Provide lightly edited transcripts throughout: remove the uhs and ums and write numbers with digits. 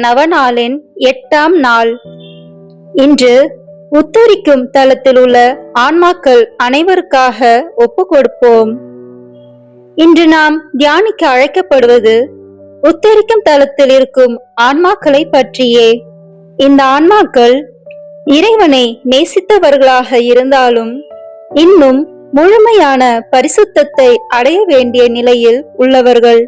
நவநாளின் 8ஆம் நாள். இன்று உத்தரிக்கும் தலத்தில் உள்ள ஆன்மாக்கள் அனைவருக்காக ஒப்பு கொடுப்போம். இன்று நாம் தியானிக்க அழைக்கப்படுவது உத்தரிக்கும் தலத்தில் இருக்கும் ஆன்மாக்களை பற்றியே. இந்த ஆன்மாக்கள் இறைவனை நேசித்தவர்களாக இருந்தாலும் இன்னும் முழுமையான பரிசுத்தத்தை அடைய வேண்டிய நிலையில் உள்ளவர்கள்.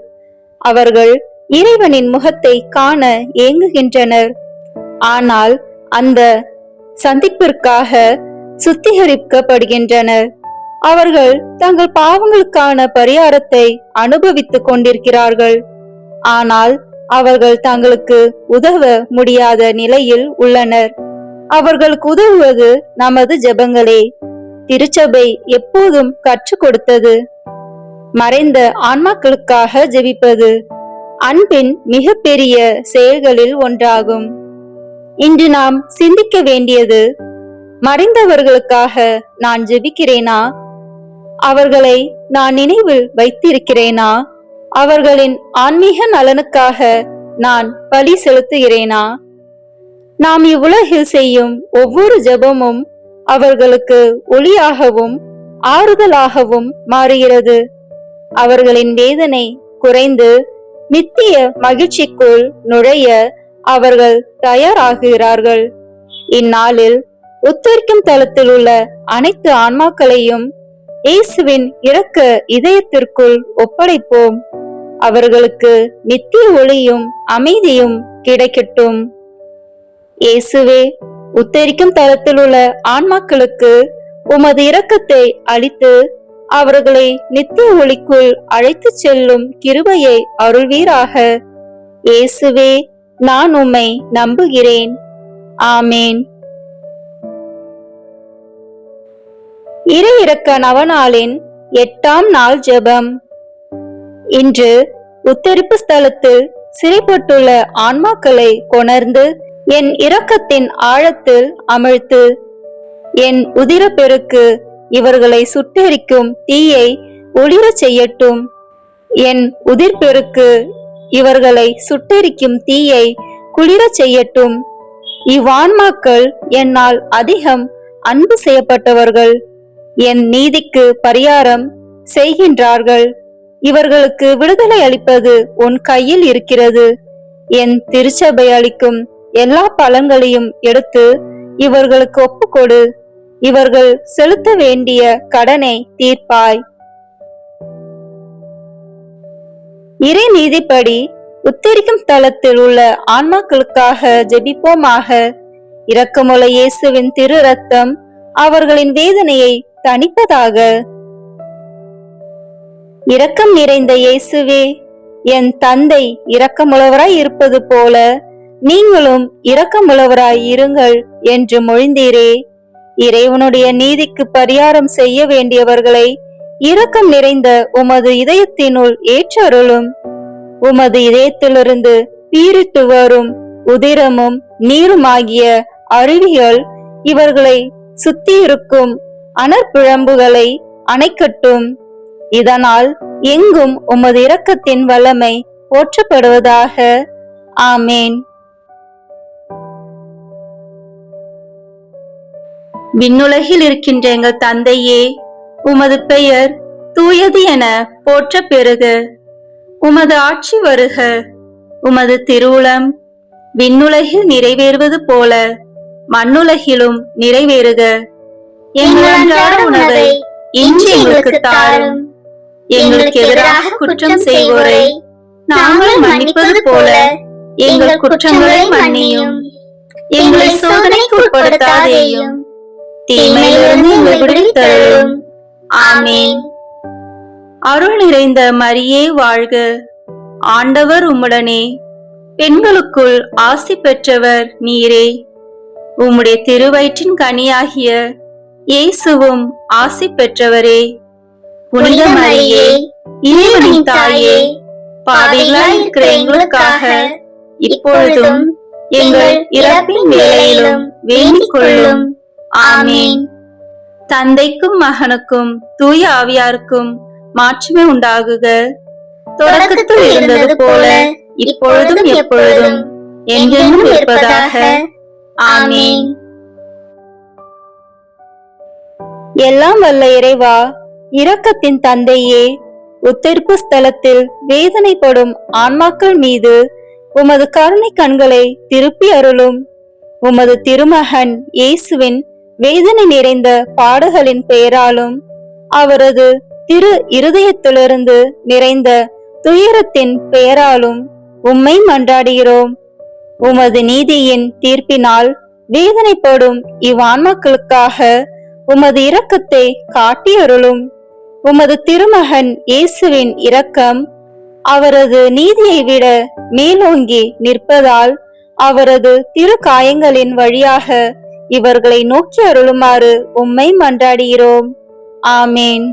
அவர்கள் இறைவனின் முகத்தை காண ஏங்குகின்றனர். ஆனால் அந்த சந்திப்பிற்காக சுத்திகரிக்கப்படுகின்றனர். அவர்கள் தங்கள் பாவங்களுக்கான பரிகாரத்தை அனுபவித்துக் கொண்டிருக்கிறார்கள். ஆனால் அவர்கள் தங்களுக்கு உதவ முடியாத நிலையில் உள்ளனர். அவர்களுக்கு உதவுவது நமது ஜெபங்களே. திருச்சபை எப்போதும் கற்றுக் கொடுத்தது மறைந்த ஆன்மாக்களுக்காக ஜெபிப்பது அன்பின் மிக பெரிய செயல்களில் ஒன்றாகும். இன்று நாம் சிந்திக்க வேண்டியது, மறைந்தவர்களுக்காக நான் ஜெபிக்கிறேனா? அவர்களை நான் நினைவில் வைத்திருக்கிறேனா? அவர்களின் ஆன்மீக நலனுக்காக நான் பலி செலுத்துகிறேனா? நாம் இவ்வுலகில் செய்யும் ஒவ்வொரு ஜெபமும் அவர்களுக்கு ஒளியாகவும் ஆறுதலாகவும் மாறுகிறது. அவர்களின் வேதனை குறைந்து நித்திய மகிழ்ச்சிக்குள் நுழைய அவர்கள் தயாராகிறார்கள். இந்நாளில் உத்தரிக்கும் தலத்தில் உள்ள அனைத்து ஆன்மாக்களையும் இயேசுவின் இரக்க இதயத்திற்குள் ஒப்படைப்போம். அவர்களுக்கு நித்திய ஒளியும் அமைதியும் கிடைக்கட்டும். இயேசுவே, உத்தரிக்கும் தலத்தில் உள்ள ஆன்மாக்களுக்கு உமது இரக்கத்தை அளித்து அவர்களை நித்திய ஒளிக்குள் அழைத்து செல்லும் கிருபையை அருள்வீராக. இயேசுவே, நான் உம்மை நம்புகிறேன். ஆமேன். இறை இரக்க நவநாளின் 8ஆம் நாள் ஜெபம். இன்று உத்தரிப்பு ஸ்தலத்தில் சிறைப்பட்டுள்ள ஆன்மாக்களை கொணர்ந்து என் இரக்கத்தின் ஆழத்தில் அமிழ்த்து என் உதிர பெருக்கு இவர்களை சுட்டெரிக்கும் தீயை ஒளிரச் செய்யட்டும். என் உதிர்பெருக்கு இவர்களை சுட்டெரிக்கும் தீயை குளிரச் செய்யட்டும். இவ்வான்மாக்கள் என்னால் அதிகம் அன்பு செய்யப்பட்டவர்கள். என் நீதிக்கு பரிகாரம் செய்கின்றார்கள். இவர்களுக்கு விடுதலை அளிப்பது உன் கையில் இருக்கிறது. என் திருச்சபை அளிக்கும் எல்லா பலன்களையும் எடுத்து இவர்களுக்கு ஒப்புக்கொடு. இவர்கள் செலுத்த வேண்டிய கடனை தீர்ப்பாய். இறை நீதிப்படி உத்தரிக்கும் தலத்தில் உள்ள ஆன்மாக்களுக்காக ஜெபிப்போமாக. இரக்கமுள்ள இயேசுவின் திரு ரத்தம் அவர்களின் வேதனையை தணிப்பதாக. இரக்கம் நிறைந்த இயேசுவே, என் தந்தை இரக்கமுள்ளவராய் இருப்பது போல நீங்களும் இரக்கமுள்ளவராய் இருங்கள் என்று மொழிந்தீரே. இறைவனுடைய நீதிக்கு பரிகாரம் செய்ய வேண்டியவர்களை இரக்கம் நிறைந்த உமது இதயத்தினுள் ஏற்றருளும். உமது இதயத்திலிருந்து பீரிட்டு வரும் உதிரமும் நீருமாகிய அருவிகள் இவர்களை சுத்தி இருக்கும் அனற்பிழம்புகளை அணைக்கட்டும். இதனால் எங்கும் உமது இரக்கத்தின் வல்லமை போற்றப்படுவதாக. ஆமேன். விண்ணுலகில் இருக்கின்ற எங்கள் தந்தையே, உமது பெயர் தூயது என போற்ற பெறுக. உமது ஆட்சி வருக. உமது திருவுளம் விண்ணுலகில் நிறைவேறுவது போல மண்ணுலகிலும் நிறைவேறுக. எங்கள் அன்றாட உணவை இன்று எங்களுக்கு தாரும். எங்களுக்கு எதிராக குற்றம் செய்வோரை நாங்கள் மன்னிப்பது போல எங்கள் குற்றங்களை மன்னியும். எங்களை சோதனைக்கு உட்படுத்தாதேயும், தீமையிலிருந்து எங்களை விடுவித்தருளும். ஆமேன். அருள் நிறைந்த மரியே வாழ்க. ஆண்டவர் உம்முடனே. பெண்களுக்குள் ஆசி பெற்றவர் நீரே. உம்முடைய திருவயிற்றின் கனியாகிய இயேசுவும் ஆசி பெற்றவரே. புனித மரியே, இறைவனின் தாயே, பாவிகளாய் இருக்கிற எங்களுக்காக இப்பொழுதும் எங்கள் இறப்பின் வேளையிலும் வேண்டிக் கொள்ளும். ஆமேன். தந்தைக்கும் மகனுக்கும் தூய ஆவியாருக்கும் மாட்சிமை உண்டாகுக. தொடக்கத்தில் இருந்தது போல இப்பொழுதும் எப்பொழுதும் என்றென்றும் இருப்பதாக. ஆமென். எல்லாம் வல்ல இறைவா, இரக்கத்தின் தந்தையே, உத்திர்ப்பு ஸ்தலத்தில் வேதனைப்படும் ஆன்மாக்கள் மீது உமது கருணை கண்களை திருப்பி அருளும். உமது திருமகன் இயேசுவின் வேதனை நிறைந்த பாடுகளின் பெயராலும் அவரது திரு இருதயத்திலிருந்து நிறைந்த துயரத்தின் பெயராலும் உம்மை மன்றாடுகிறோம். உமது நீதியின் தீர்ப்பினால் வேதனைப்படும் இவ்வான்மாக்களுக்காக உமது இரக்கத்தை காட்டி அருளும். உமது திருமகன் இயேசுவின் இரக்கம் அவரது நீதியை விட மேலோங்கி நிற்பதால் அவரது திரு காயங்களின் வழியாக இவர்களை நோக்கி அருளுமாறு உம்மை மன்றாடுகிறோம். ஆமேன்.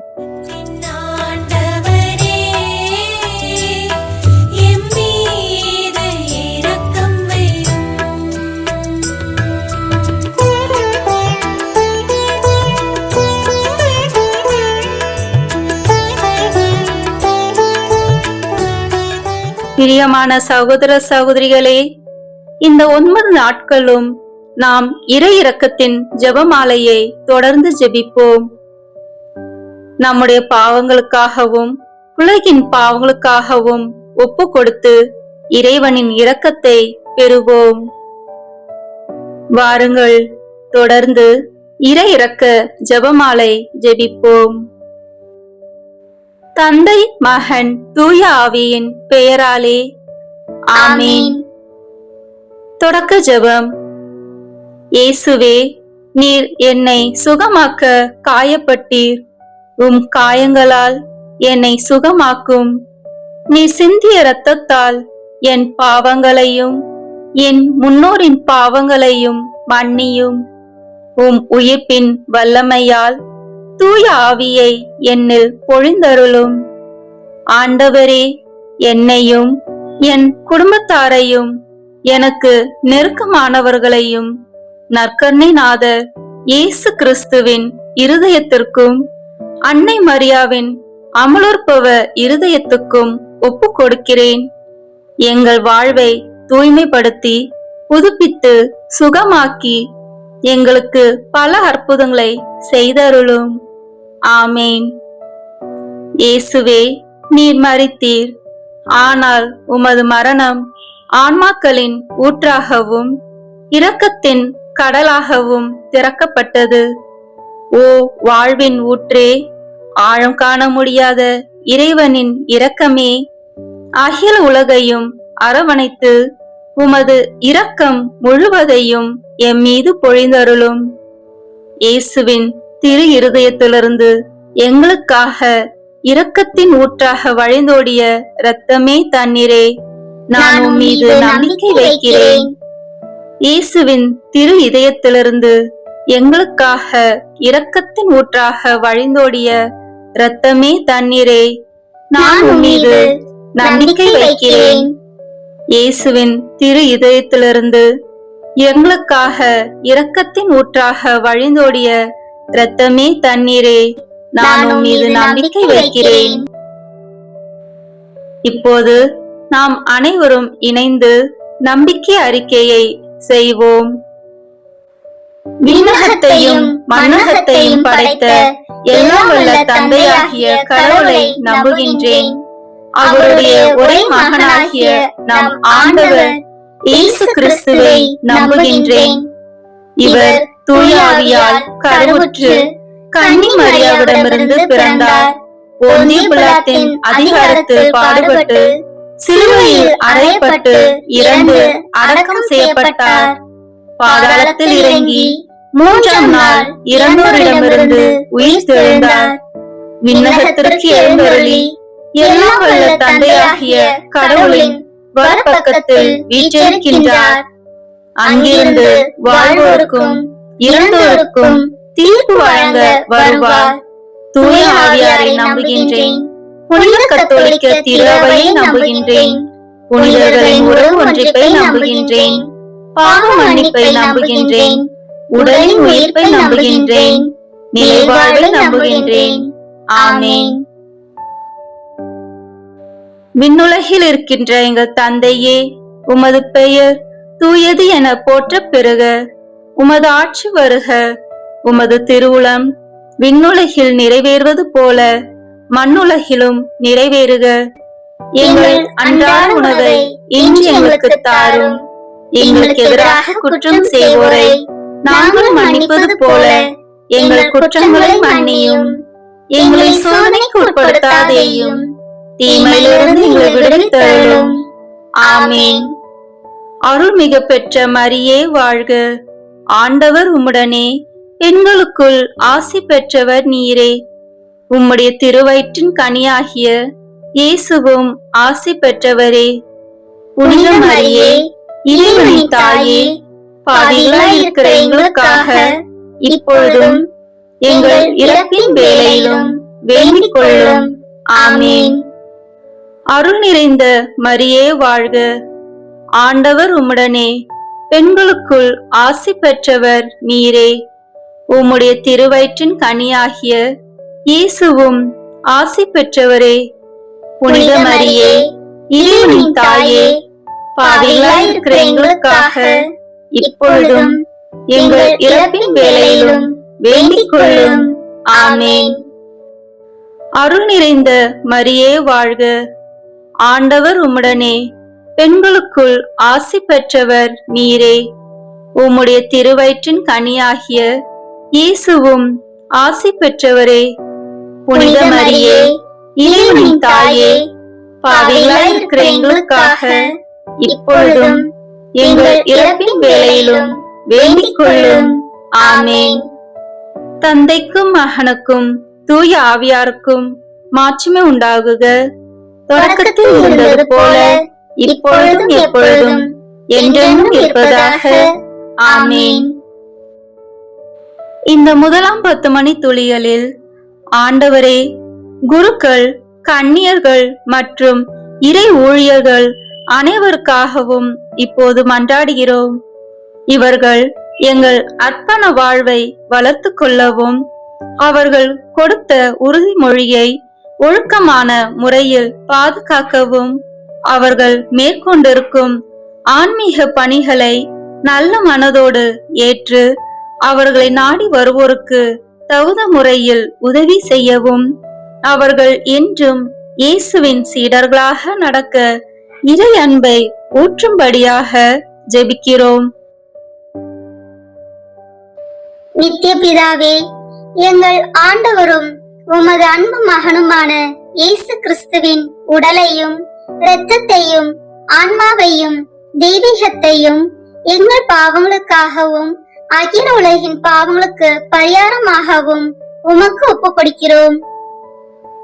பிரியமான சகோதர சகோதரிகளே, இந்த 9 நாட்களும் நாம் இறை இரக்கத்தின் ஜெபமாலையை தொடர்ந்து ஜெபிப்போம். நம்முடைய பாவங்களுக்காகவும் உலகின் பாவங்களுக்காகவும் ஒப்பு கொடுத்து இறைவனின் இரக்கத்தை பெறுவோம். வாருங்கள், தொடர்ந்து இறை இரக்க ஜெபமாலை ஜெபிப்போம். தந்தை, மகன், தூய ஆவியின் பெயராலே ஆமீன். தொடக்க ஜெபம். இயேசுவே, நீர் என்னை சுகமாக்க காயப்பட்டீர். உம் காயங்களால் என்னை சுகமாக்கும். நீர் சிந்திய இரத்தத்தால் என் பாவங்களையும் என் முன்னோரின் பாவங்களையும் மன்னியும். உம் உயிர்ப்பின் வல்லமையால் தூய ஆவியை என்னில் பொழிந்தருளும். ஆண்டவரே, என்னையும் என் குடும்பத்தாரையும் எனக்கு நெருக்கமானவர்களையும் நற்கருணை நாதர் இயேசு கிறிஸ்துவின் இருதயத்திற்கும் அன்னை மரியாவின் அமலோற்பவ இருதயத்துக்கும் ஒப்பு கொடுக்கிறேன். எங்கள் வாழ்வை தூய்மைப்படுத்தி புதுப்பித்து சுகமாக்கி எங்களுக்கு பல அற்புதங்களை செய்தருளும். ஆமேன். இயேசுவே, நீர் மரித்தீர். ஆனால் உமது மரணம் ஆன்மாக்களின் ஊற்றாகவும் இரக்கத்தின் கடலாகவும் திறக்கப்பட்டது. ஓ வாழ்வின் ஊற்றே, ஆழம் காண முடியாத இறைவனின் இரக்கமே, அகில உலகையும் அரவணைத்து உமது இரக்கம் முழுவதையும் எம் மீது பொழிந்தருளும். இயேசுவின் திரு இருதயத்திலிருந்து எங்களுக்காக இரக்கத்தின் ஊற்றாக வழிந்தோடிய இரத்தமே தண்ணீரே, நான் உம் மீது நம்பிக்கை வைக்கிறேன். இயேசுவின் திரு இதயத்திலிருந்து எங்களுக்காக இரக்கத்தின் ஊற்றாக வழிந்தோடிய இரத்தமே தண்ணீரே, நான் உம் மீது நம்பிக்கை வைக்கிறேன். இயேசுவின் திரு இதயத்திலிருந்து எங்களுக்காக இரக்கத்தின் ஊற்றாக வழிந்தோடிய இரத்தமே தண்ணீரே, நான் உம் மீது நம்பிக்கை வைக்கிறேன். இப்போது நாம் அனைவரும் இணைந்து நம்பிக்கை அறிக்கையை செய்வோம். விண்ணகத்தையும் மண்ணகத்தையும் படைத்த எல்லாம் வல்ல தந்தையாகிய கடவுளை நம்புகின்றேன். அவருடைய ஒரே மகனாகிய நம் ஆண்டவர் இயேசு கிறிஸ்துவை நம்புகின்றேன். இவர் தூய ஆவியால் கருவுற்று கன்னி மரியாவிடமிருந்து பிறந்தார். போந்திய பிலாத்தின் அதிகாரத்தில் பாடுபட்டு சிலுவையில் அறையப்பட்டு இறந்து அடக்கம் செய்யப்பட்டார். பாதாளத்தில் இறங்கி 3ஆம் நாள் இறந்தோரிடமிருந்து உயிர் தெழுந்தார். விண்ணகத்திற்கு எழுந்தருளி எல்லாம் வல்ல தந்தையாகிய கடவுளின் வலப்பக்கத்தில் வீற்றிருக்கின்றார். அங்கிருந்து வாழ்வோருக்கும் இறந்தோருக்கும் தீர்ப்பு வழங்க வருவார். தூய ஆவியாரை நம்புகின்றேன். புனித கத்தோலிக்க திருஅவையை நம்புகின்றேன். புனிதர்களின் உறவு ஒன்றிப்பை நம்புகின்றேன். பாவ மன்னிப்பை நம்புகின்றேன். உடலின் உயிர்ப்பை நம்புகின்றேன். நிலைவாழ்வை நம்புகின்றேன். ஆமேன். விண்ணுலகில் இருக்கின்ற எங்கள் தந்தையே, உமது பெயர் தூயது என போற்றப் பெறுக. உமது ஆட்சி வருக. உமது திருவுளம் விண்ணுலகில் நிறைவேறுவது போல மண்ணுலகிலும் நிறைவேறுக. எங்கள் அன்றாட உணவை இன்று எங்களுக்கு தாரும். எங்களுக்கு எதிராக குற்றம் செய்வோரை நாங்கள் மன்னிப்பது போல எங்கள் குற்றங்களை மன்னியும். எங்களை சோதனைக்கு உட்படுத்தாதேயும், தீமையிலிருந்து எங்களை விடுவித்தருளும். ஆமேன். அருள்மிகு பெற்ற மரியே வாழ்க. ஆண்டவர் உம்முடனே, பெண்களுக்குள் ஆசி பெற்றவர் நீரே. உம்முடைய திருவயிற்றின் கனியாகிய இயேசுவும் ஆசி பெற்றவரே. புனித மரியே, இறைவனின் தாயே, பாவிகளாய் இருக்கிற எங்களுக்காக இப்பொழுதும் எங்கள் இறப்பின் வேளையிலும் வேண்டிக் கொள்ளும். ஆமேன். அருள் நிறைந்த மரியே வாழ்க. ஆண்டவர் உம்முடனே, பெண்களுக்குள் ஆசி பெற்றவர் நீரே. உம்முடைய திருவயிற்றின் கனியாகிய இயேசுவும் ஆசி பெற்றவரே. புனித மரியே, இறைவனின் தாயே, பாவிகளாய் இருக்கிற எங்களுக்காக இப்பொழுதும் எங்கள் இறப்பின் வேளையிலும் வேண்டிக் கொள்ளும். ஆமேன். அருள் நிறைந்த மரியே வாழ்க. ஆண்டவர் உம்முடனே, பெண்களுக்குள் ஆசி பெற்றவர் நீரே. உம்முடைய திருவயிற்றின் கனியாகிய இயேசுவும் ஆசி பெற்றவரே. புனித மரியே, இறைவனின் தாயே, பாவிகளாய் இருக்கிற எங்களுக்காக இப்பொழுதும் எங்கள் இறப்பின் வேளையிலும் வேண்டிக் கொள்ளும். ஆமேன். தந்தைக்கும் மகனுக்கும் தூய ஆவியாருக்கும் மாட்சிமை உண்டாகுக. தொடக்கத்தில் இருந்தது போல இப்பொழுதும் எப்பொழுதும் என்றென்றும் இருப்பதாக. ஆமேன். இந்த முதலாம் 10 மணி துளிகளில் ஆண்டவரே, குருக்கள், கன்னியர்கள் மற்றும் இறை ஊழியர்கள் அனைவருக்காகவும் இப்போது மன்றாடுகிறோம். இவர்கள் எங்கள் அர்ப்பண வாழ்வை வளர்த்து கொள்ளவும், அவர்கள் கொடுத்த உறுதிமொழியை ஒழுக்கமான முறையில் பாதுகாக்கவும், அவர்கள் மேற்கொண்டிருக்கும் ஆன்மீக பணிகளை நல்ல மனதோடு ஏற்று அவர்களை நாடி வருவோருக்கு தகுந்த முறையில் உதவி செய்யவும், அவர்கள் என்றும் இயேசுவின் சீடர்களாக நடக்க இறை அன்பை ஊற்றும்படியாக ஜெபிக்கிறோம். நித்திய பிதாவே, எங்கள் ஆண்டவரும் உமது அன்பு மகனுமான இயேசு கிறிஸ்துவின் உடலையும் இரத்தத்தையும் ஆன்மாவையும் தெய்வீகத்தையும் எங்கள் பாவங்களுக்காகவும் அகில உலகின் பாவங்களுக்கு பரிகாரமாகவும் உமக்கு ஒப்பு கொடுக்கிறோம்.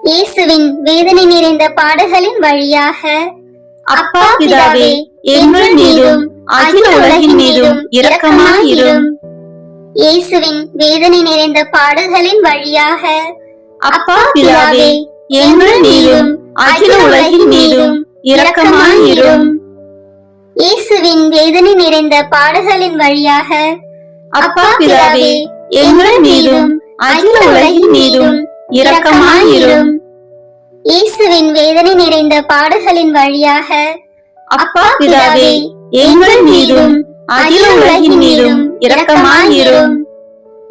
இயேசுவின் வேதனை நிறைந்த பாடுகளின் வழியாக அப்பா பிதாவே, எங்கள் மீதும் அகில உலகின் மீதும் இரக்கமாயிரும். இயேசுவின் வேதனை நிறைந்த பாடுகளின் வழியாக அப்பா பிதாவே, எங்கள் மீதும் அகில உலகின் மீதும் இரக்கமாயிரும். இயேசுவின் வேதனை நிறைந்த பாடுகளின் வழியாக அப்பா பிதாவே, எங்கள் மீதும் அகில உலகின் மீதும் இரக்கமாயிரும். இயேசுவின் வேதனை நிறைந்த பாடுகளின் வழியாக அப்பா பிதாவே, எங்கள் மீதும் அகில உலகின் மீதும் இரக்கமாயிரும்.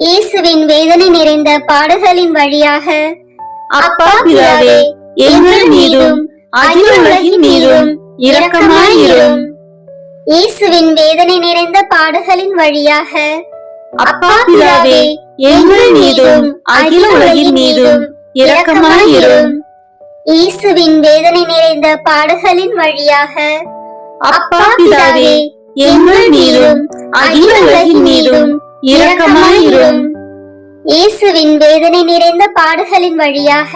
இயேசுவின் வேதனை நிறைந்த பாடுகளின் வழியாக அப்பா பிதாவே, எங்கள் மீதும் அகில உலகின் மீதும் இரக்கமாயிரும். இயேசுவின் வேதனை நிறைந்த பாடுகளின் வழியாக அப்பா பிதாவே, எங்கள் மீதும் அகில உலகின் மீதும் இரக்கமாயிரும். இயேசுவின் வேதனை நிறைந்த பாடுகளின் வழியாக அப்பா பிதாவே, எங்கள் மீதும் அகில உலகின் மீதும் இரக்கமாயிரும். இயேசுவின் வேதனை நிறைந்த பாடுகளின் வழியாக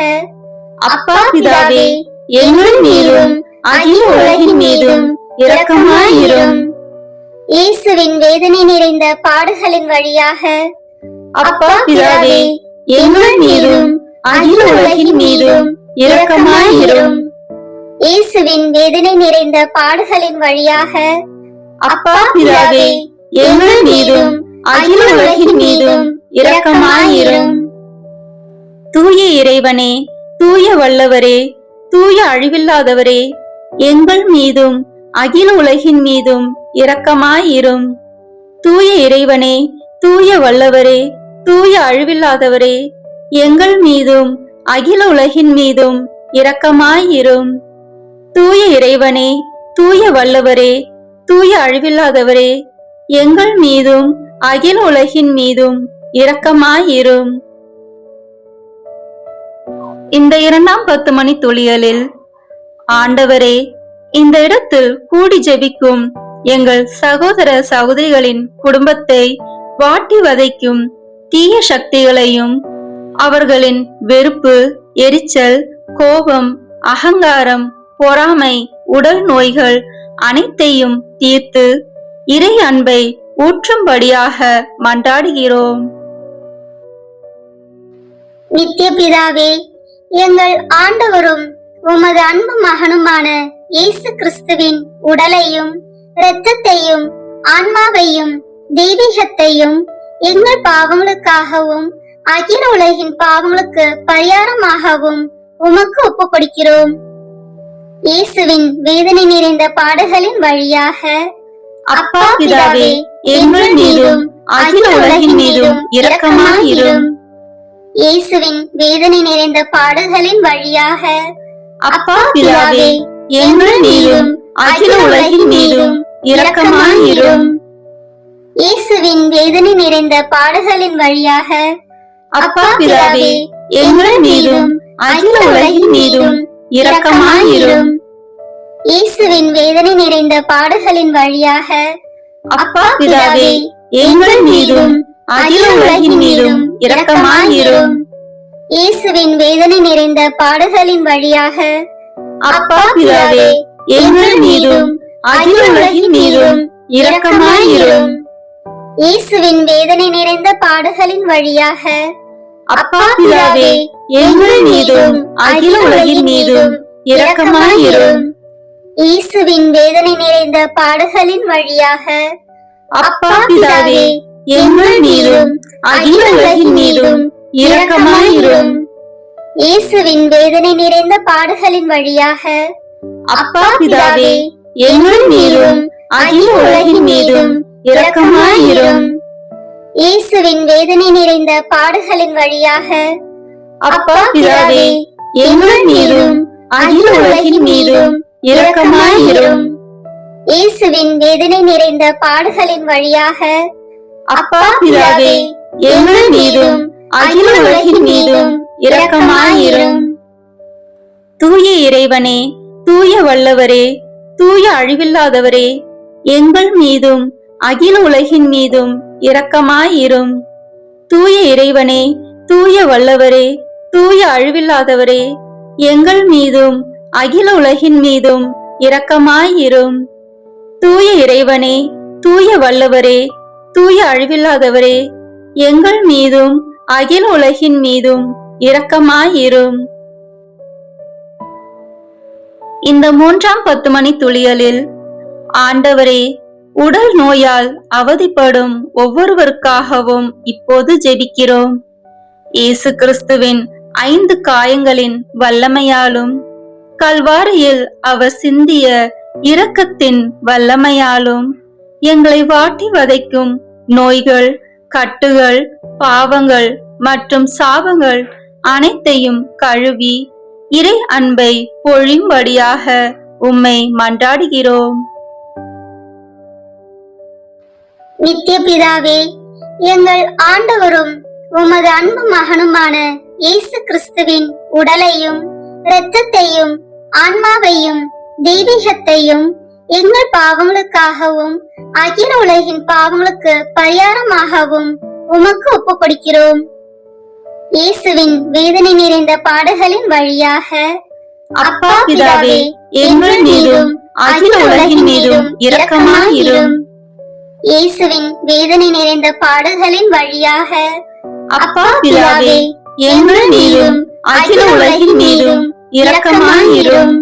அப்பா பிதாவே, எங்கள் மீதும் அகில உலகின் மீதும் இரக்கமாயிரும். இயேசுவின் வேதனை நிறைந்த பாடுகளின் வழியாக அப்பா பிதாவே, எங்கள் மீதும் அகில உலகின் மீதும் இரக்கமாயிரும். இயேசுவின் வேதனை நிறைந்த பாடுகளின் வழியாக அப்பா பிதாவே, எங்கள் மீதும் அகில உலகின் மீதும் இரக்கமாயிரும். தூய இறைவனே, தூய வல்லவரே, தூய அழிவில்லாதவரே, எங்கள் மீதும் அகில உலகின் மீதும் இரக்கமாயிரும். தூய இறைவனே, தூய வல்லவரே, தூய அழிவில்லாதவரே, எங்கள் மீதும் அகில உலகின் மீதும் இரக்கமாயிரும். தூய இறைவனே, தூய வல்லவரே, தூய அழிவில்லாதவரே, எங்கள் மீதும் அகில உலகின் மீதும் இரக்கமாயிரும். இந்த 2ஆம் 10 மணி துளியலில், ஆண்டவரே, இந்த இடத்தில் கூடி ஜெபிக்கும் எங்கள் சகோதர சகோதரிகளின் குடும்பத்தை வாட்டி வதைக்கும் தீய சக்திகளையும் அவர்களின் வெறுப்பு, எரிச்சல், கோபம், அகங்காரம், பொறாமை, உடல் நோய்கள் அனைத்தையும் தீர்த்து இறை அன்பை ஊற்றும்படியாக மன்றாடுகிறோம். நித்திய பிதாவே, எங்கள் ஆண்டவரும் உமது அன்பு மகனுமான இயேசு கிறிஸ்துவின் உடலையும் இரத்தத்தையும் ஆன்மாவையும் தெய்வீகத்தையும் எங்கள் பாவங்களுக்காகவும் அகில உலகின் பாவங்களுக்கு பரிகாரமாகவும் உமக்கு ஒப்புக் கொடுக்கிறோம். இயேசுவின் வேதனை நிறைந்த பாடுகளின் வழியாக அப்பா பிதாவே, எங்கள் மீதும் அகில உலகின் மீதும் இரக்கமாயிரும். இயேசுவின் வேதனை நிறைந்த பாடுகளின் வழியாக அப்பா பிதாவே, எங்கள் மீதும் அகில உலகின் மீதும் இரக்கமாயிரும். இயேசுவின் வேதனை நிறைந்த பாடுகளின் வழியாக அப்பா பிதாவே, எங்கள் மீதும் அகில உலகின் மீதும் இரக்கமாயிரும். இயேசுவின் வேதனை நிறைந்த பாடுகளின் வழியாக அப்பா பிதாவே, எங்கள் மீதும் அகில உலகின் மீதும் இரக்கமாயிரும். இயேசுவின் வேதனை நிறைந்த பாடுகளின் வழியாக அப்பா பிதாவே, எங்கள் மீதும் அகில உலகின் மீதும் இரக்கமாயிரும். இயேசுவின் வேதனை நிறைந்த பாடுகளின் வழியாக அப்பா பிதாவே, எங்கள் மீதும் அகில உலகின் மீதும் இரக்கமாயிரும். இயேசுவின் வேதனை நிறைந்த பாடுகளின் வழியாக அப்பா பிதாவே, எங்கள் மீதும் அகில உலகின் மீதும் இரக்கமாயிரும். இயேசுவின் வேதனை நிறைந்த பாடுகளின் வழியாக அப்பா பிதாவே, எங்கள் மீதும் அகில உலகின் மீதும் இரக்கமாயிரும். இயேசுவின் வேதனை நிறைந்த பாடுகளின் வழியாக அப்பா பிதாவே, எங்கள் மீதும் அகில உலகின் மீதும் இரக்கமாயிரும். இயேசுவின் வேதனை நிறைந்த பாடுகளின் வழியாக அப்பா பிதாவே, எங்கள் மீதும் அகில உலகின் மீதும் இரக்கமாயிரும். தூய இறைவனே, தூய வல்லவரே, தூய அழிவில்லாதவரே, எங்கள் மீதும் அகில உலகின் மீதும் இரக்கமாயிரும். தூய இறைவனே, தூய வல்லவரே, தூய அழிவில்லாதவரே, எங்கள் மீதும் அகில உலகின் மீதும் இரக்கமாயிரும். தூய இறைவனே, தூய வல்லவரே, தூய அழிவில்லாதவரே, எங்கள் மீதும் அகில உலகின் மீதும் இரக்கமாயிரும். இந்த 3ஆம் 10 மணி துளியலில், ஆண்டவரே, உடல் நோயால் அவதிப்படும் ஒவ்வொருவருக்காகவும் இப்போது ஜெபிக்கிறோம். இயேசு கிறிஸ்துவின் 5 காயங்களின் வல்லமையாலும் கல்வாரியில் அவர் சிந்திய இரக்கத்தின் வல்லமையாலும் எங்களை வாட்டி வதைக்கும் நோய்கள், கட்டுகள், பாவங்கள் மற்றும் சாபங்கள் அனைத்தையும் கழுவி இறை அன்பை பொழியும்படியாக உம்மை மன்றாடுகிறோம். நித்திய பிதாவே, எங்கள் ஆண்டவரும் உமது அன்பு மகனுமான இயேசு கிறிஸ்துவின் உடலையும் இரத்தத்தையும் ஆன்மாவையும் தெய்வீகத்தையும் எங்கள் பாவங்களுக்காகவும் அகில உலகின் பாவங்களுக்கு பரிகாரமாகவும் உமக்கு ஒப்புக் கொடுக்கிறோம். இயேசுவின் வேதனை நிறைந்த பாடுகளின் வழியாக அப்பா பிதாவே, எங்கள் மீதும் அகில உலகின் மீதும் இரக்கமாயிரும். இயேசுவின் வேதனை நிறைந்த பாடுகளின் வழியாக அப்பா பிதாவே, எங்கள் மீதும் அகில உலகின் மீதும் இரக்கமாயிரும்.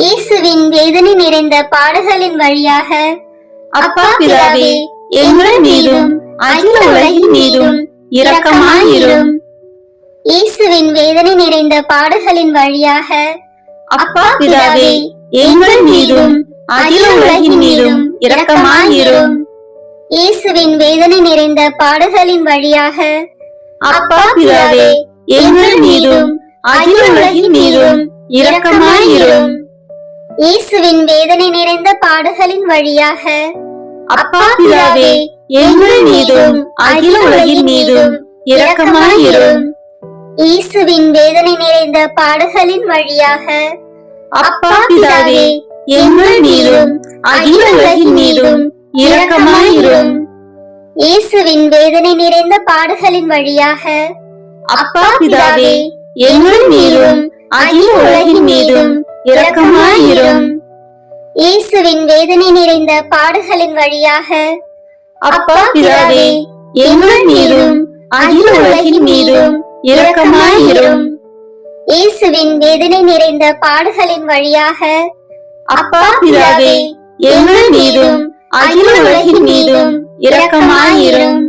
இயேசுவின் வேதனை நிறைந்த பாடுகளின் வழியாக அப்பா பிதாவே, எங்கள் மீதும் அகில உலகின் மீதும் இரக்கமாயிரும். இயேசுவின் வேதனை நிறைந்த பாடுகளின் வழியாக அப்பா பிதாவே, எங்கள் மீதும் அகில உலகின் மீதும் இரக்கமாயிரும். இயேசுவின் வேதனை நிறைந்த பாடுகளின் வழியாக அப்பா பிதாவே, எங்கள் மீதும் அகில உலகின் மீதும் இரக்கமாயிரும். இயேசுவின் வேதனை நிறைந்த பாடுகளின் வழியாக அப்பா பிதாவே, எங்கள் மீதும் அகில உலகின் மீதும் இரக்கமாயிரும். இயேசுவின் வேதனை நிறைந்த பாடுகளின் வழியாக அப்பா பிதாவே, எங்கள் மீதும் அகில உலகின் மீதும் இரக்கமாயிரும். இயேசுவின் வேதனை நிறைந்த பாடுகளின் வழியாக அப்பா பிதாவே, எங்கள் மீதும் அகில உலகின் மீதும் இரக்கமாயிரும். இயேசுவின் வேதனை நிறைந்த பாடுகளின் வழியாக அப்பா பிதாவே, எங்கள் மீதும் அகில உலகின் மீதும் இரக்கமாயிரும். இயேசுவின் வேதனை நிறைந்த பாடுகளின் வழியாக அப்பா பிதாவே, எங்கள் மீதும் அகில உலகின் மீதும் இரக்கமாயிரும்.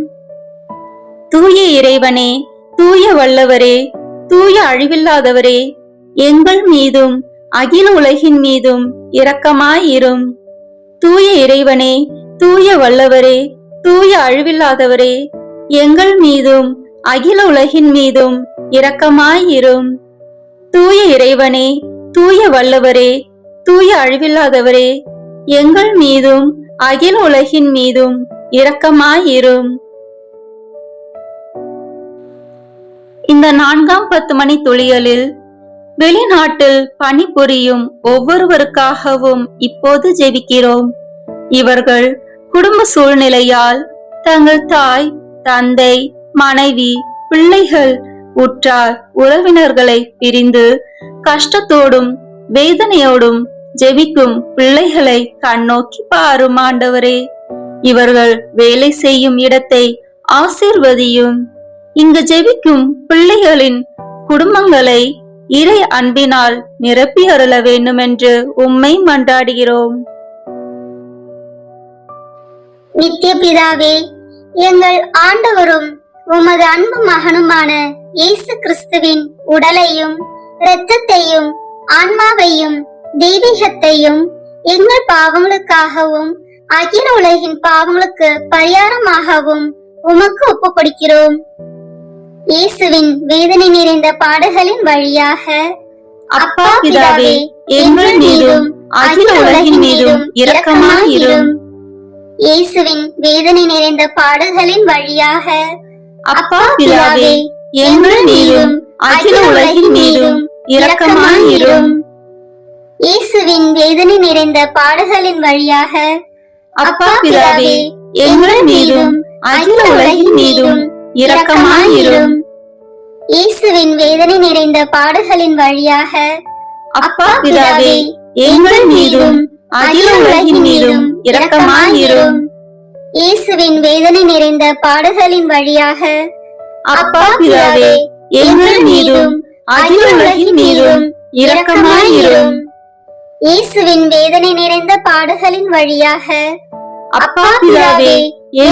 தூய இறைவனே, தூய வல்லவரே, தூய அழிவில்லாதவரே, எங்கள் மீதும் அகில உலகின் மீதும் இரக்கமாயிரும். தூய இறைவனே, தூய வல்லவரே, தூய அழிவில்லாதவரே, எங்கள் மீதும் அகில உலகின் மீதும் இரக்கமாயிரும். தூய இறைவனே, தூய வல்லவரே, தூய அழிவில்லாதவரே, எங்கள் மீதும் அகில உலகின் மீதும் இரக்கமாயிரும். இந்த 4ஆம் 10 மணி துளிகளில் வெளிநாட்டில் பணிபுரியும் ஒவ்வொருவருக்காகவும் இப்போது ஜெபிக்கிறோம். இவர்கள் குடும்ப சூழ்நிலையால் தங்கள் தாய், தந்தை, மனைவி, பிள்ளைகள், உற்றார் உறவினர்களை பிரிந்து கஷ்டத்தோடும் வேதனையோடும் ஜெபிக்கும் பிள்ளைகளை கண்ணோக்கி பாரும் ஆண்டவரே. இவர்கள் வேலை செய்யும் இடத்தை ஆசீர்வதியும். இங்கு ஜெபிக்கும் பிள்ளைகளின் குடும்பங்களை இறை அன்பினால் நிரப்பி அருள வேண்டும் என்று உம்மை மன்றாடுகிறோம். நித்திய பிதாவே, எங்கள் ஆண்டவரும் உமது அன்பு மகனுமான இயேசு கிறிஸ்துவின் உடலையும் இரத்தத்தையும் ஆன்மாவையும் தெய்வீகத்தையும் எங்கள் பாவங்களுக்காகவும் அகில உலகின் பாவங்களுக்கு பரிகாரமாகவும் உமக்கு ஒப்புக் கொடுக்கிறோம். இயேசுவின் வேதனை நிறைந்த பாடுகளின் வழியாக அப்பா பிதாவே, எங்கள் மீதும் அகில உலகின் மீதும் இரக்கமாயிரும். இயேசுவின் வேதனை நிறைந்த பாடுகளின் வழியாக அப்பா பிதாவே, எங்கள் மீதும் அகில உலகின் மீதும் இரக்கமாயிரும். இயேசுவின் வேதனை நிறைந்த பாடுகளின் வழியாக அப்பா பிதாவே, எங்கள் மீதும் அகில உலகின் மீதும் இரக்கமாயிரும். இயேசுவின் வேதனை நிறைந்த பாடுகளின் வழியாக அப்பா பிதாவே, எங்கள் மீதும் அகில உலகின் மீதும் இரக்கமாயிரும். இயேசுவின் வேதனை நிறைந்த பாடுகளின் வழியாக அப்பா பிதாவே, எங்கள் மீதும் அகில உலகின் மீதும் இரக்கமாயிரும். இயேசுவின் வேதனை நிறைந்த பாடுகளின் வழியாக அப்பா பிதாவே,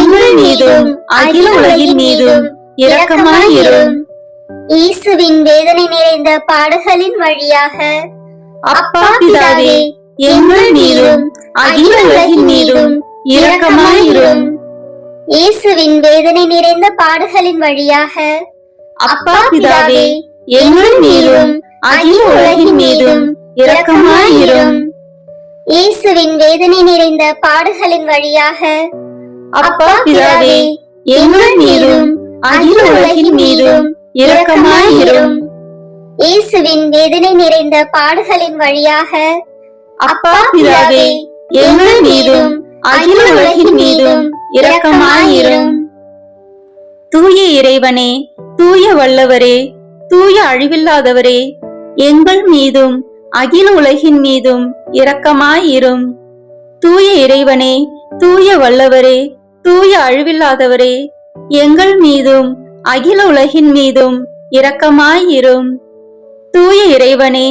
எங்கள் மீதும் அகில உலகின் மீதும் இரக்கமாயிரும். இயேசுவின் வேதனை நிறைந்த பாடுகளின் வழியாக அப்பா பிதாவே, எங்கள் மீதும் அகில உலகின் மீதும் இரக்கமாயிரும். இயேசுவின் வேதனை நிறைந்த பாடுகளின் வழியாக அப்பா பிதாவே, எங்கள் மீதும் அகில உலகின் மீதும் இரக்கமாயிரும். இயேசுவின் வேதனை நிறைந்த பாடுகளின் வழியாக அப்பா பிதாவே, எங்கள் மீதும் அகில உலகின் மீதும் இரக்கமாயிரும். இயேசுவின் வேதனை நிறைந்த பாடுகளின் வழியாக அப்பா பிதாவே, எங்கள் மீதும் அகில உலகின் மீதும் இரக்கமாயிரும். தூய இறைவனே, தூய வல்லவரே, தூய அழிவில்லாதவரே, எங்கள் மீதும் அகில உலகின் மீதும் இரக்கமாயிரும். தூய இறைவனே, தூய வல்லவரே, தூய அழிவில்லாதவரே, எங்கள் மீதும் அகில உலகின் மீதும் இரக்கமாயிரும். தூய இறைவனே,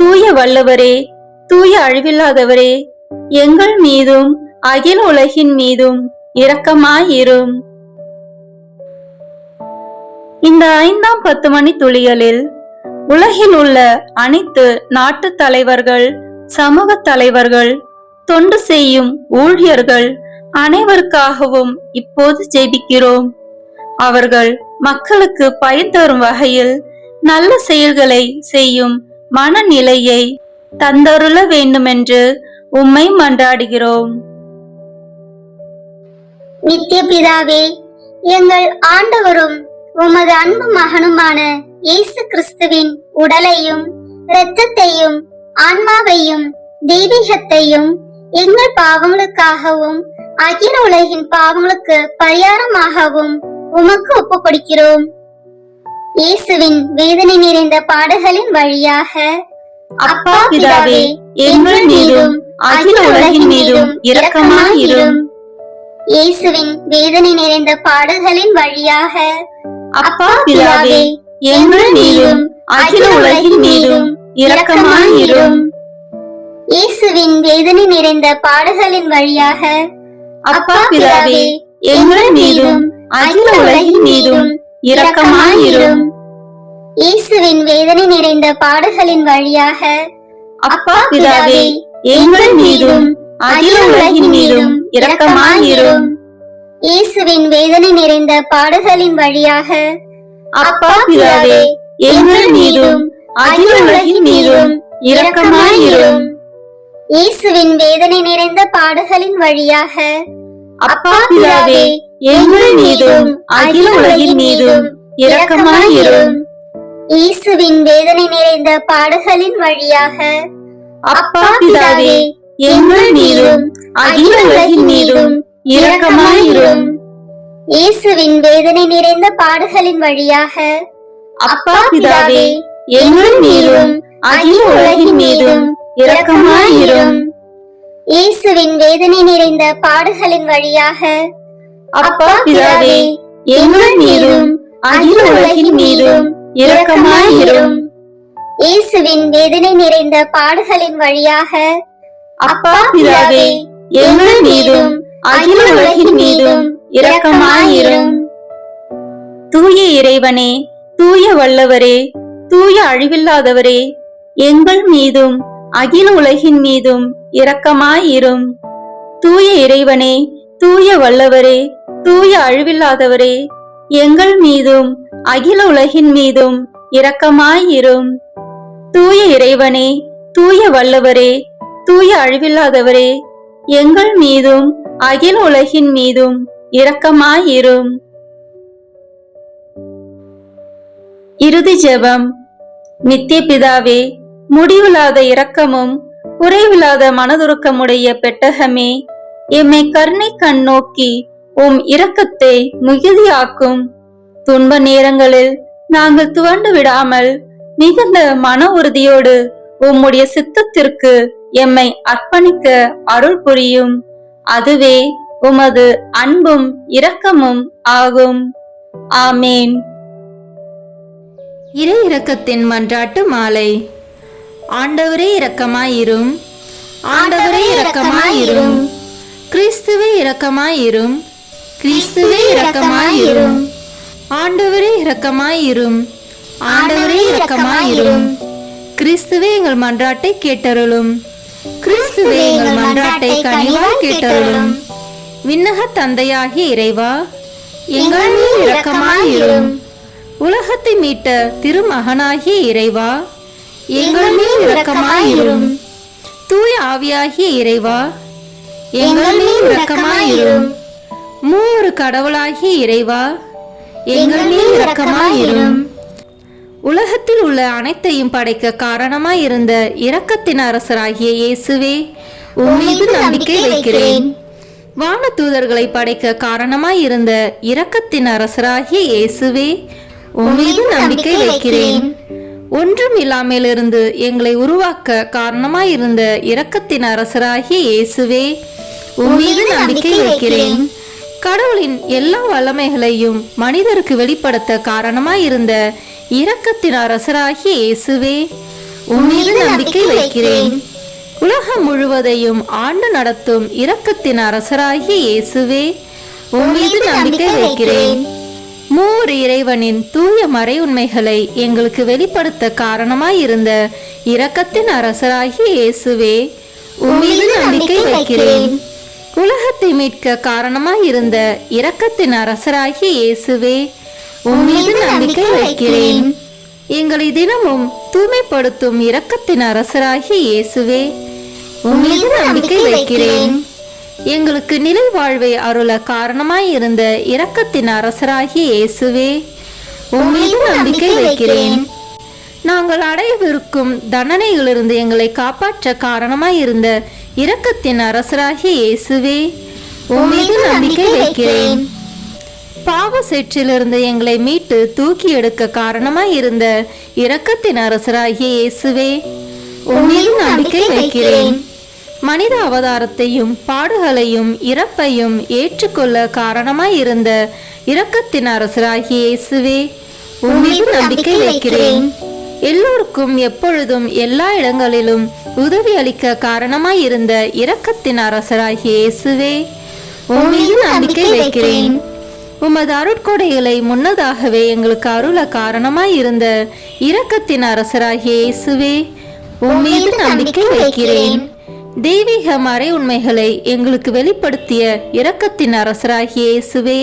தூய வல்லவரே, தூய அழிவில்லாதவரே, எங்கள் மீதும் அகில உலகின் மீதும் இரக்கமாயிரும். இந்த 5ஆம் 10 மணி துளிகளில் உலகில் உள்ள அனைத்து நாட்டு தலைவர்கள், சமூக தலைவர்கள், தொண்டு செய்யும் ஊழியர்கள் அனைவருக்காகவும் இப்போது ஜெபிக்கிறோம். அவர்கள் மக்களுக்கு பயன் தரும் வகையில் நல்ல செயல்களை செய்யும் மனநிலையை தந்தருள வேண்டுமென்று உம்மை மன்றாடுகிறோம். நித்திய பிதாவே, எங்கள் ஆண்டவரும் உமது அன்பு மகனுமான இயேசு கிறிஸ்துவின் உடலையும் இரத்தத்தையும் ஆன்மாவையும் தெய்வீகத்தையும் எங்கள் பாவங்களுக்காகவும் அகில உலகின் பாவங்களுக்கு பரிகாரமாகவும் உமக்கு ஒப்புக் கொடுக்கிறோம். இயேசுவின் வேதனை நிறைந்த பாடுகளின் வழியாக அப்பா பிதாவே, எங்கள் மீதும் அகில உலகின் மீதும் இரக்கமாயிரும். இயேசுவின் வேதனை நிறைந்த பாடுகளின் வழியாக அப்பா பிதாவே, எங்கள் மீதும் அகில உலகின் மீதும் இரக்கமாயிரும். இயேசுவின் வேதனை நிறைந்த பாடுகளின் வழியாக அப்பா பிதாவே, எங்கள் மீதும் அகில உலகின் மீதும் இரக்கமாயிரும். இயேசுவின் வேதனை நிறைந்த பாடுகளின் வழியாக அப்பா பிதாவே, எங்கள் மீதும் அகில உலகின் மீதும் இரக்கமாயிரும். இயேசுவின் வேதனை நிறைந்த பாடுகளின் வழியாக அப்பா பிதாவே, எங்கள் மீதும் அகில உலகின் மீதும் இரக்கமாயிரும். இயேசுவின் வேதனை நிறைந்த பாடுகளின் வழியாக அப்பா பிதாவே, எங்கள் மீதும் அகில உலகின் மீதும் இரக்கமாயிரும். இயேசுவின் வேதனை நிறைந்த பாடுகளின் வழியாக அப்பா பிதாவே, எங்கள் மீதும் அகில உலகின் மீதும் இரக்கமாயிரும். இயேசுவின் வேதனை நிறைந்த பாடுகளின் வழியாக அப்பா பிதாவே, எங்கள் மீதும் அகில உலகின் மீதும் இரக்கமாயிரும். இயேசுவின் வேதனை நிறைந்த பாடுகளின் வழியாக அப்பா பிதாவே, எங்கள் மீதும் அகில உலகின் மீதும் இரக்கமாயிரும். இயேசுவின் வேதனை நிறைந்த பாடுகளின் வழியாக அப்பா பிதாவே, எங்கள் மீதும் அகில உலகின் மீதும் இரக்கமாயிரும். தூய இறைவனே, தூய வல்லவரே, தூய அழிவில்லாதவரே, எங்கள் மீதும் அகில உலகின் மீதும் இரக்கமாயிரும். தூய இறைவனே, தூய வல்லவரே, தூய அழிவில்லாதவரே, எங்கள் மீதும் அகில உலகின் மீதும் இரக்கமாயிரும். தூய இறைவனே, தூய வல்லவரே, தூய அழிவில்லாதவரே, எங்கள் மீதும் அகில உலகின் மீதும் இரக்கமாயிரும். இறுதி ஜெபம். நித்திய பிதாவே, முடிவில்லாத இரக்கமும் குறைவில்லாத மனதுருக்கமுடைய பெட்டகமே, எம்மை கருணை கண் நோக்கி உம் இரக்கத்தை மிகுதியாக்கும். துன்ப நேரங்களில் நாங்கள் துவண்டு விடாமல் மிகுந்த மன உறுதியோடு உம்முடைய சித்தத்திற்கு எம்மை அர்ப்பணிக்க அருள் புரியும். அதுவே உமது அன்பும் இரக்கமும் ஆகும். ஆமேன். இறை இரக்கத்தின் மன்றாட்டு மாலை. ஆண்டவரே இரக்கமாயிரும். ஆண்டவரே இரக்கமாயிரும். கிறிஸ்துவே இரக்கமாயிரும். கிறிஸ்துவே இரக்கமாயிரும். ஆண்டவரே இரக்கமாயிரும். ஆண்டவரே இரக்கமாயிரும். கிறிஸ்துவே எங்கள் மன்றாட்டை கேட்டருளும். கிறிஸ்துவே எங்கள் மன்றாட்டை கனிவாய் கேட்டருளும். விண்ணக தந்தையாகிய இறைவா, எங்கள் மேல் இரக்கமாயிரும். உலகத்தை மீட்ட திருமகனாகிய இறைவா, எங்கள் மேல் இரக்கமாயிரும். தூய ஆவியாகிய இறைவா, எங்கள் மேல் இரக்கமாயிரும். மூவொரு கடவுளாகிய இறைவா, எங்கள் மேல் இரக்கமாயிரும். உலகத்தில் உள்ள அனைத்தையும் படைக்க காரணமாயிருந்த இரக்கத்தின் அரசராகிய இயேசுவே, உம்மீது நம்பிக்கை வைக்கிறேன். வான தூதர்களை படைக்க காரணமாயிருந்த இரக்கத்தின் அரசராகிய இயேசுவே, உம்மீது நம்பிக்கை வைக்கிறேன். ஒன்றும் இல்லாமலிருந்து எங்களை உருவாக்க காரணமாயிருந்த இரக்கத்தின் அரசராகிய இயேசுவே, உம்மீது நம்பிக்கை வைக்கிறேன். கடவுளின் எல்லா வல்லமைகளையும் மனிதருக்கு வெளிப்படுத்த காரணமாயிருந்த இரக்கத்தின் அரசராகிய இயேசுவே, உம்மீது நம்பிக்கை வைக்கிறேன். உலகம் முழுவதையும் ஆண்டு நடத்தும் இரக்கத்தின் அரசராகிய இயேசுவே, உம்மீது நம்பிக்கை வைக்கிறேன். மூவர் இறைவனின் தூய மறை உண்மைகளை எங்களுக்கு வெளிப்படுத்த காரணமாயிருந்த இரக்கத்தின் அரசராகிய இயேசுவே, உம்மீது நம்பிக்கை வைக்கிறேன். உலகத்தை மீட்க காரணமாய் இருந்த இரக்கத்தின் அரசராகிய இயேசுவே, உம்மீது நம்பிக்கை வைக்கிறேன். எங்களை தினமும் தூய்மைப்படுத்தும் இரக்கத்தின் அரசராகிய இயேசுவே, உம்மீது நம்பிக்கை வைக்கிறேன். எங்களுக்கு நிலை வாழ்வை அருள காரணமாய் இருந்த இரக்கத்தின் அரசராகிய இயேசுவே, உம்மீது நம்பிக்கை வைக்கிறேன். நாங்கள் அடையவிருக்கும் தண்டனைகளிலிருந்து எங்களை காப்பாற்ற காரணமாய் இருந்த இரக்கத்தின் அரசராகிய இயேசுவே, உம்மீது நம்பிக்கை வைக்கிறேன். பாவ சேற்றிலிருந்து எங்களை மீட்டு தூக்கி எடுக்க காரணமாய் இருந்த இரக்கத்தின் அரசராகிய இயேசுவே, உம்மீது நம்பிக்கை வைக்கிறேன். மனித அவதாரத்தையும் பாடுகளையும் இறப்பையும் ஏற்றுக்கொள்ள காரணமாய் இருந்த இரக்கத்தின் அரசராகிய இயேசுவே, உம்மீது நம்பிக்கை வைக்கிறேன். எல்லோருக்கும் எப்பொழுதும் எல்லா இடங்களிலும் உதவி அளிக்க காரணமாய் இருந்த இரக்கத்தின் அரசராகிய இயேசுவே, உம்மீது நம்பிக்கை வைக்கிறேன். உமது அருட்கொடைகளை முன்னதாகவே எங்களுக்கு அருள காரணமாய் இருந்த இரக்கத்தின் அரசராகிய இயேசுவே, உம்மீது நம்பிக்கை வைக்கிறேன். தெய்வீக மறை உண்மைகளை எங்களுக்கு வெளிப்படுத்திய இரக்கத்தின் அரசராகிய இயேசுவே,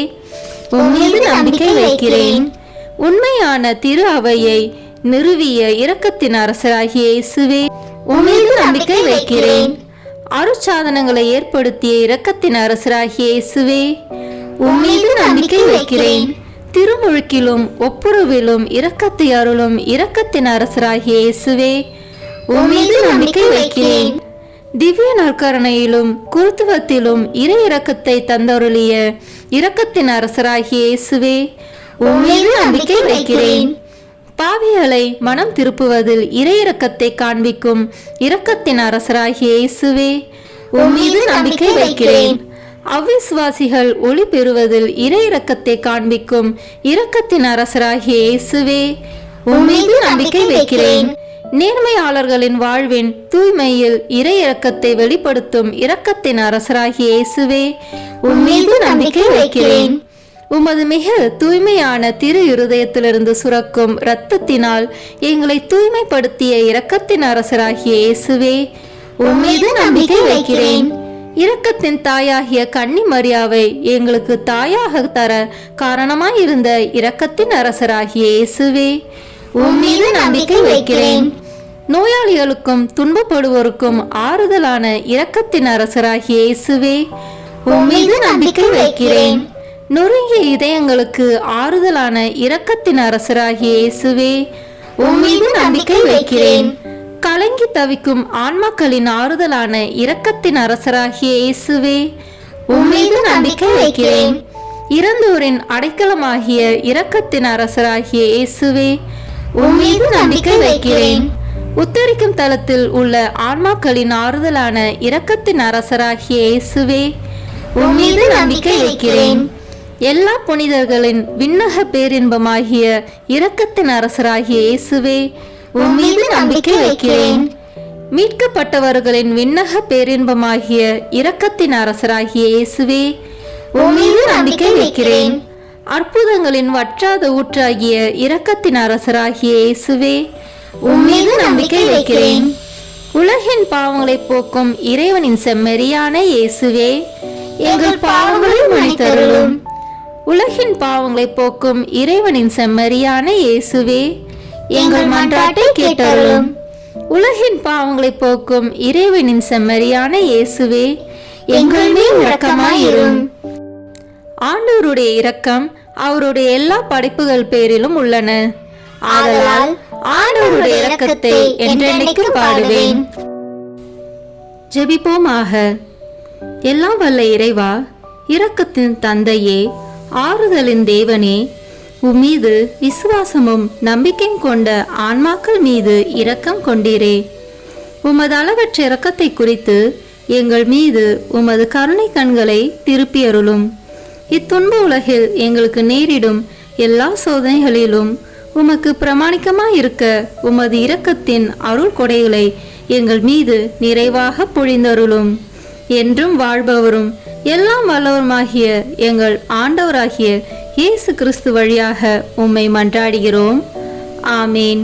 உம்மீது நம்பிக்கை வைக்கிறேன். உண்மையான திரு அவையை நிறுவிய இரக்கத்தின் அரசராகிய இயேசுவே, உம்மீது நம்பிக்கை வைக்கிறேன். அருட்சாதனங்களை ஏற்படுத்திய இரக்கத்தின் அரசராகிய இயேசுவே, உம்மீது நம்பிக்கை வைக்கிறேன். திருமுழுக்கிலும் ஒப்புரவிலும் இரக்கத்தை அருளும் இரக்கத்தின் அரசராகிய இயேசுவே, உம்மீது நம்பிக்கை வைக்கிறேன். திவ்ய நற்கருணையிலும் குருத்துவத்திலும் இறை இரக்கத்தை தந்தருளிய இரக்கத்தின் அரசராகிய இயேசுவே, உம்மீது நம்பிக்கை வைக்கிறேன். பாவிகளை மனம் திருப்புவதில் இறை இரக்கத்தை காண்பிக்கும் இரக்கத்தின் அரசராகிய இயேசுவே, உம்மீது நம்பிக்கை வைக்கிறேன். அவ்விசுவாசிகள் ஒளி பெறுவதில் இறை இரக்கத்தை காண்பிக்கும் இரக்கத்தின் அரசராகிய இயேசுவே, உம்மீது நம்பிக்கை வைக்கிறேன். நேர்மையாளர்களின் வாழ்வின் தூய்மையில் இறை இரக்கத்தை வெளிப்படுத்தும் இரக்கத்தின் அரசராகிய இயேசுவே, உம்மீது நம்பிக்கை வைக்கிறேன். உமது மிக தூய்மையான திரு இருதயத்திலிருந்து சுரக்கும் இரத்தத்தினால் எங்களை தூய்மைப்படுத்திய இரக்கத்தின் அரசராகிய இயேசுவே, உம்மீது நம்பிக்கை வைக்கிறேன். இரக்கத்தின் தாயாகிய கன்னி மரியாவை எங்களுக்கு தாயாக தர காரணமாயிருந்த இரக்கத்தின் அரசராகிய இயேசுவே, உம்மீது நம்பிக்கை வைக்கிறேன். நோயாளிகளுக்கும் துன்பப்படுவோருக்கும் ஆறுதலான இரக்கத்தின் அரசராகிய இயேசுவே, உம்மீது நம்பிக்கை வைக்கிறேன். நொறுங்கிய இதயங்களுக்கு ஆறுதலான இரக்கத்தின் அரசராகிய இயேசுவே, உம்மீது நம்பிக்கை வைக்கிறேன். கலங்கி தவிக்கும் ஆன்மாக்களின் ஆறுதலான இரக்கத்தின் அரசராகிய இயேசுவே, உம்மீது நம்பிக்கை வைக்கிறேன். இறந்தோரின் அடைக்கலமாகிய இரக்கத்தின் அரசராகிய இயேசுவே, உம்மீது நம்பிக்கை வைக்கிறேன். உத்தரிக்கும் தலத்தில் உள்ள ஆன்மாக்களின் ஆறுதலான இரக்கத்தின் அரசராகிய இயேசுவே, உம்மீது நம்பிக்கை வைக்கிறேன். எல்லா புனிதர்களின் விண்ணக பேரின்பமாகிய இரக்கத்தின் அரசராகிய இயேசுவே, உம்மீது நம்பிக்கை வைக்கிறேன். மீட்கப்பட்டவர்களின் விண்ணக பேரின்பமாகிய இரக்கத்தின் அரசராகிய இயேசுவே, உம்மீது நம்பிக்கை வைக்கிறேன். அற்புதங்களின் வற்றாத ஊற்றாகிய இரக்கத்தின் அரசராகிய இயேசுவே, உம்மீது நம்பிக்கை வைக்கிறேன். உலகின் பாவங்களை போக்கும் இறைவனின் செம்மறியான இயேசுவே, எங்கள் பாவங்களை மன்னித்தருளும். உலகின் பாவங்களை போக்கும் இறைவனின் செம்மறியான இயேசுவே, எங்கள் மன்றாட்டை கேட்டருளும். உலகின் பாவங்களை போக்கும் இறைவனின் செம்மறியான இயேசுவே, எங்கள் மேல் இரக்கமாயிரும். ஆண்டவருடைய இரக்கம் அவருடைய எல்லா படைப்புகள் பேரிலும் உள்ளன. ஆதலால் ஆண்டவருடைய இரக்கத்தை என்றென்னைக்கும் பாடுவேன். ஜெபிப்போமாக. எல்லாம் வல்ல இறைவா, இரக்கத்தின் தந்தையே, ஆறுதலின் தேவனே, உம்மீது விசுவாசமும் நம்பிக்கையும் கொண்ட ஆன்மாக்கள் மீது இரக்கம் கொண்டீரே. உமது அளவற்ற இரக்கத்தை குறித்து எங்கள் மீது உமது கருணை கண்களை திருப்பியருளும். இத்துன்ப உலகில் எங்களுக்கு நேரிடும் எல்லா சோதனைகளிலும் உமக்கு பிரமாணிக்கமாயிருக்க உமது இரக்கத்தின் அருள் கொடைகளை எங்கள் மீது நிறைவாக பொழிந்தருளும். என்றும் வாழ்பவரும் எல்லாம் வல்லவருமாகிய எங்கள் ஆண்டவராகிய இயேசு கிறிஸ்து வழியாக உம்மை மன்றாடுகிறோம். ஆமேன்.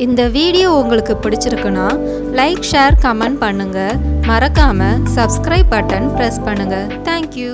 இந்த வீடியோ உங்களுக்கு பிடிச்சிருக்குன்னா லைக், ஷேர், கமெண்ட் பண்ணுங்கள். மறக்காமல் சப்ஸ்கிரைப் பட்டன் ப்ரெஸ் பண்ணுங்கள். தேங்க்யூ.